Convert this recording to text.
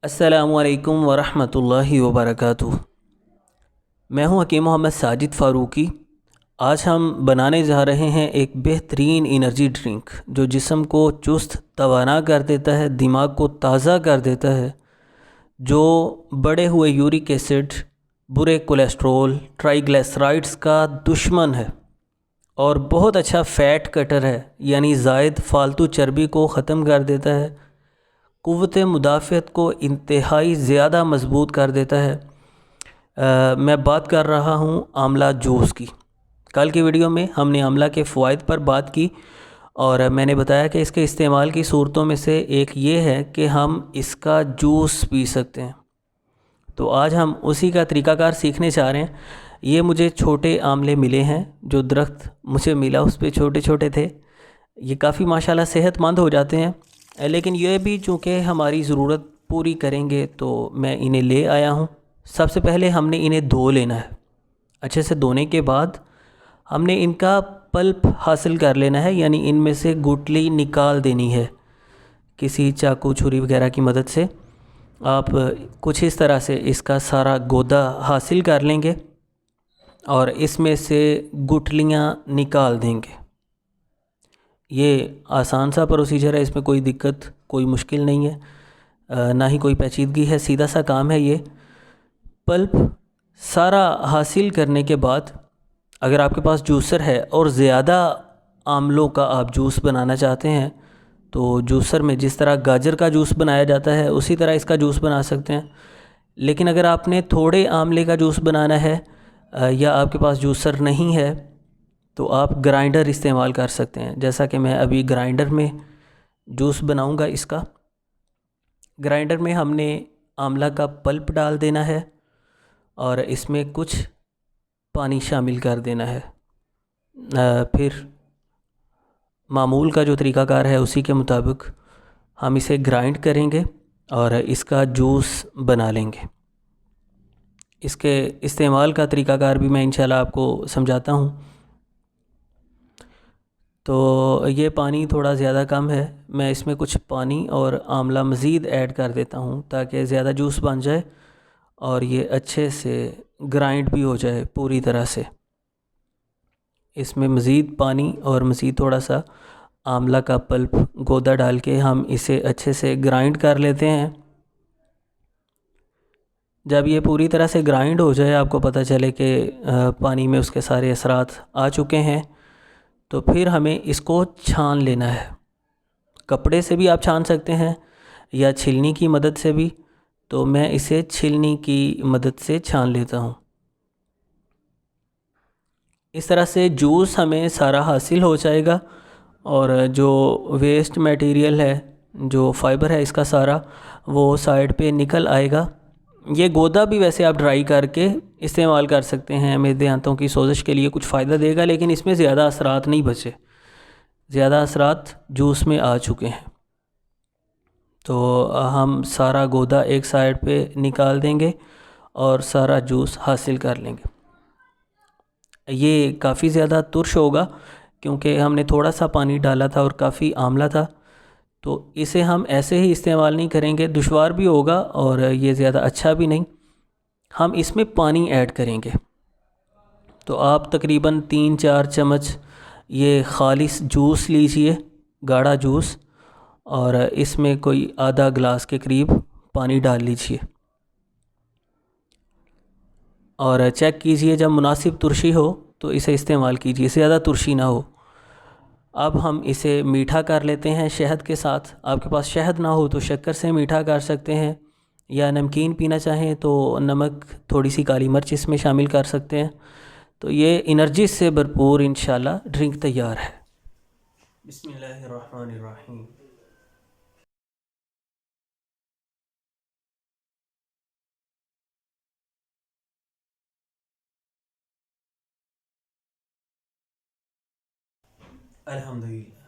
अस्सलामुअलैकुम वरहमतुल्लाहि वबरकातुह। मैं हूं हकीम मोहम्मद साजिद फ़ारूकी। आज हम बनाने जा रहे हैं एक बेहतरीन एनर्जी ड्रिंक जो जिस्म को चुस्त तवाना कर देता है, दिमाग को ताज़ा कर देता है, जो बढ़े हुए यूरिक एसिड, बुरे कोलेस्ट्रोल, ट्राइग्लिसराइड्स का दुश्मन है और बहुत अच्छा फ़ैट कटर है, यानी ज़ायद फ़ालतू चर्बी को ख़त्म कर देता है, क़ुव्वत मुदाफ़अत को इंतहाई ज़्यादा मज़बूत कर देता है। मैं बात कर रहा हूँ आंवला जूस की। कल की वीडियो में हमने आंवला के फ़वाइद पर बात की और मैंने बताया कि इसके इस्तेमाल की सूरतों में से एक ये है कि हम इसका जूस पी सकते हैं। तो आज हम उसी का तरीक़ाकार सीखने चाह रहे हैं। ये मुझे छोटे आंवले मिले हैं, जो दरख्त मुझे मिला उस पे छोटे छोटे थे। ये काफ़ी माशाल्लाह सेहतमंद हो जाते हैं, लेकिन ये भी चूँकि हमारी ज़रूरत पूरी करेंगे तो मैं इन्हें ले आया हूँ। सबसे पहले हमने इन्हें धो लेना है। अच्छे से धोने के बाद हमने इनका पल्प हासिल कर लेना है, यानी इनमें से गुठली निकाल देनी है। किसी चाकू छुरी वगैरह की मदद से आप कुछ इस तरह से इसका सारा गोदा हासिल कर लेंगे और इसमें से गुठलियाँ निकाल देंगे। ये आसान सा प्रोसीजर है, इसमें कोई दिक्कत, कोई मुश्किल नहीं है, ना ही कोई पेचीदगी है, सीधा सा काम है ये। पल्प सारा हासिल करने के बाद अगर आपके पास जूसर है और ज़्यादा आमलों का आप जूस बनाना चाहते हैं तो जूसर में जिस तरह गाजर का जूस बनाया जाता है उसी तरह इसका जूस बना सकते हैं। लेकिन अगर आपने थोड़े आमले का जूस बनाना है या आपके पास जूसर नहीं है तो आप ग्राइंडर इस्तेमाल कर सकते हैं, जैसा कि मैं अभी ग्राइंडर में जूस बनाऊंगा इसका। ग्राइंडर में हमने आंवला का पल्प डाल देना है और इसमें कुछ पानी शामिल कर देना है। फिर मामूल का जो तरीक़ाकार है उसी के मुताबिक हम इसे ग्राइंड करेंगे और इसका जूस बना लेंगे। इसके इस्तेमाल का तरीक़ाकार भी मैं इंशाल्लाह आपको समझाता हूँ। तो ये पानी थोड़ा ज़्यादा कम है, मैं इसमें कुछ पानी और आंवला मज़ीद ऐड कर देता हूँ ताकि ज़्यादा जूस बन जाए और ये अच्छे से ग्राइंड भी हो जाए पूरी तरह से। इसमें मज़ीद पानी और मज़ीद थोड़ा सा आंवला का पल्प गोदा डाल के हम इसे अच्छे से ग्राइंड कर लेते हैं। जब ये पूरी तरह से ग्राइंड हो जाए, आपको पता चले कि पानी में उसके सारे असरात आ चुके हैं, तो फिर हमें इसको छान लेना है। कपड़े से भी आप छान सकते हैं या छीलनी की मदद से भी, तो मैं इसे छीलनी की मदद से छान लेता हूँ। इस तरह से जूस हमें सारा हासिल हो जाएगा और जो वेस्ट मटेरियल है, जो फ़ाइबर है इसका सारा, वो साइड पे निकल आएगा। ये गोदा भी वैसे आप ड्राई करके इस्तेमाल कर सकते हैं, मेदे दांतों की सोजिश के लिए कुछ फ़ायदा देगा, लेकिन इसमें ज़्यादा असरात नहीं बचे, ज़्यादा असरात जूस में आ चुके हैं। तो हम सारा गोदा एक साइड पे निकाल देंगे और सारा जूस हासिल कर लेंगे। ये काफ़ी ज़्यादा तुर्श होगा क्योंकि हमने थोड़ा सा पानी डाला था और काफ़ी आंवला था, तो इसे हम ऐसे ही इस्तेमाल नहीं करेंगे, दुश्वार भी होगा और ये ज़्यादा अच्छा भी नहीं। हम इसमें पानी ऐड करेंगे, तो आप तकरीबन 3-4 चम्मच ये ख़ालिस जूस लीजिए, गाढ़ा जूस, और इसमें कोई आधा गिलास के करीब पानी डाल लीजिए और चेक कीजिए, जब मुनासिब तुर्शी हो तो इसे इस्तेमाल कीजिए, ज़्यादा तुर्शी ना हो। अब हम इसे मीठा कर लेते हैं शहद के साथ। आपके पास शहद ना हो तो शक्कर से मीठा कर सकते हैं, या नमकीन पीना चाहें तो नमक, थोड़ी सी काली मिर्च इसमें शामिल कर सकते हैं। तो ये एनर्जी से भरपूर इंशाल्लाह ड्रिंक तैयार है। बिस्मिल्लाहिर्रहमानिर्रहीम। अल्हम्दुलिल्लाह।